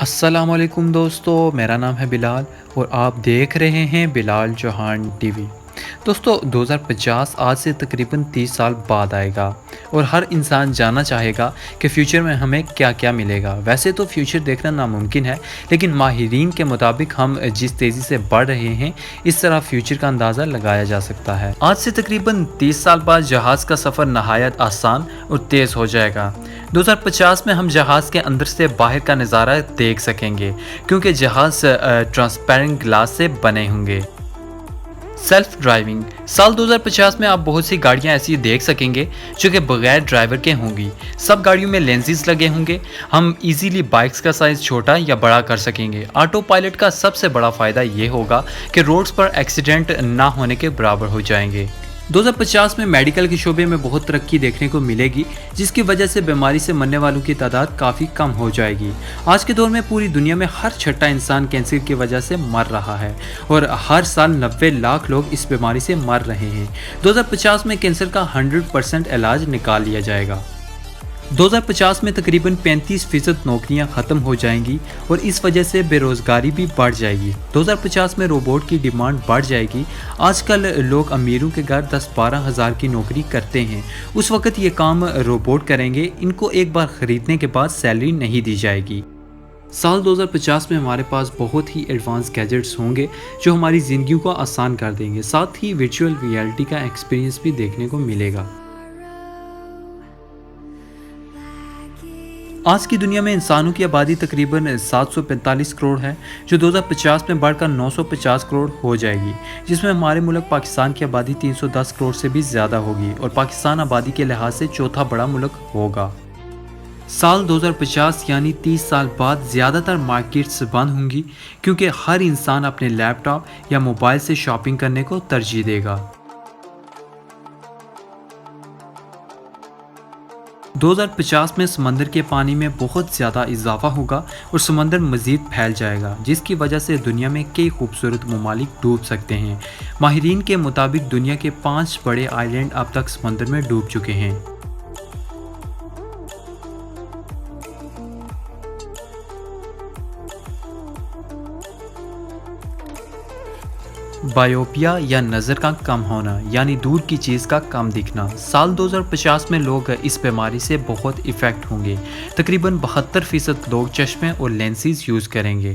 السلام علیکم دوستو، میرا نام ہے بلال اور آپ دیکھ رہے ہیں بلال چوہان ٹی وی۔ دوستو 2050 آج سے تقریباً 30 سال بعد آئے گا اور ہر انسان جاننا چاہے گا کہ فیوچر میں ہمیں کیا کیا ملے گا۔ ویسے تو فیوچر دیکھنا ناممکن ہے، لیکن ماہرین کے مطابق ہم جس تیزی سے بڑھ رہے ہیں اس طرح فیوچر کا اندازہ لگایا جا سکتا ہے۔ آج سے تقریباً 30 سال بعد جہاز کا سفر نہایت آسان اور تیز ہو جائے گا۔ 2050 میں ہم جہاز کے اندر سے باہر کا نظارہ دیکھ سکیں گے کیونکہ جہاز ٹرانسپیرنٹ گلاس سے بنے ہوں گے۔ سیلف ڈرائیونگ: سال 2050 میں آپ بہت سی گاڑیاں ایسی دیکھ سکیں گے جو کہ بغیر ڈرائیور کے ہوں گی۔ سب گاڑیوں میں لینزز لگے ہوں گے، ہم ایزیلی بائکس کا سائز چھوٹا یا بڑا کر سکیں گے۔ آٹو پائلٹ کا سب سے بڑا فائدہ یہ ہوگا کہ روڈز پر ایکسیڈنٹ نہ ہونے کے برابر ہو جائیں گے۔ 2050 میں میڈیکل کے شعبے میں بہت ترقی دیکھنے کو ملے گی، جس کی وجہ سے بیماری سے مرنے والوں کی تعداد کافی کم ہو جائے گی۔ آج کے دور میں پوری دنیا میں ہر چھٹا انسان کینسر کی وجہ سے مر رہا ہے اور ہر سال 90 لاکھ لوگ اس بیماری سے مر رہے ہیں۔ 2050 میں کینسر کا 100% علاج نکال لیا جائے گا۔ 2050 میں تقریباً 35% نوکریاں ختم ہو جائیں گی اور اس وجہ سے بے روزگاری بھی بڑھ جائے گی۔ 2050 میں روبوٹ کی ڈیمانڈ بڑھ جائے گی۔ آج کل لوگ امیروں کے گھر 10-12 ہزار کی نوکری کرتے ہیں، اس وقت یہ کام روبوٹ کریں گے۔ ان کو ایک بار خریدنے کے بعد سیلری نہیں دی جائے گی۔ سال 2050 میں ہمارے پاس بہت ہی ایڈوانس گیجٹس ہوں گے جو ہماری زندگیوں کو آسان کر دیں گے، ساتھ ہی ورچوئل ریئلٹی کا ایکسپیرینس بھی دیکھنے کو ملے گا۔ آج کی دنیا میں انسانوں کی آبادی تقریباً 745 کروڑ ہے، جو 2050 میں بڑھ کر 950 کروڑ ہو جائے گی، جس میں ہمارے ملک پاکستان کی آبادی 310 کروڑ سے بھی زیادہ ہوگی اور پاکستان آبادی کے لحاظ سے چوتھا بڑا ملک ہوگا۔ سال 2050 یعنی 30 سال بعد زیادہ تر مارکیٹس بند ہوں گی کیونکہ ہر انسان اپنے لیپ ٹاپ یا موبائل سے شاپنگ کرنے کو ترجیح دے گا۔ 2050 میں سمندر کے پانی میں بہت زیادہ اضافہ ہوگا اور سمندر مزید پھیل جائے گا، جس کی وجہ سے دنیا میں کئی خوبصورت ممالک ڈوب سکتے ہیں۔ ماہرین کے مطابق دنیا کے 5 بڑے آئی لینڈ اب تک سمندر میں ڈوب چکے ہیں۔ بائیوپیا یا نظر کا کم ہونا یعنی دور کی چیز کا کم دکھنا: سال 2050 میں لوگ اس بیماری سے بہت افیکٹ ہوں گے۔ تقریباً 72% لوگ چشمے اور لینسز یوز کریں گے۔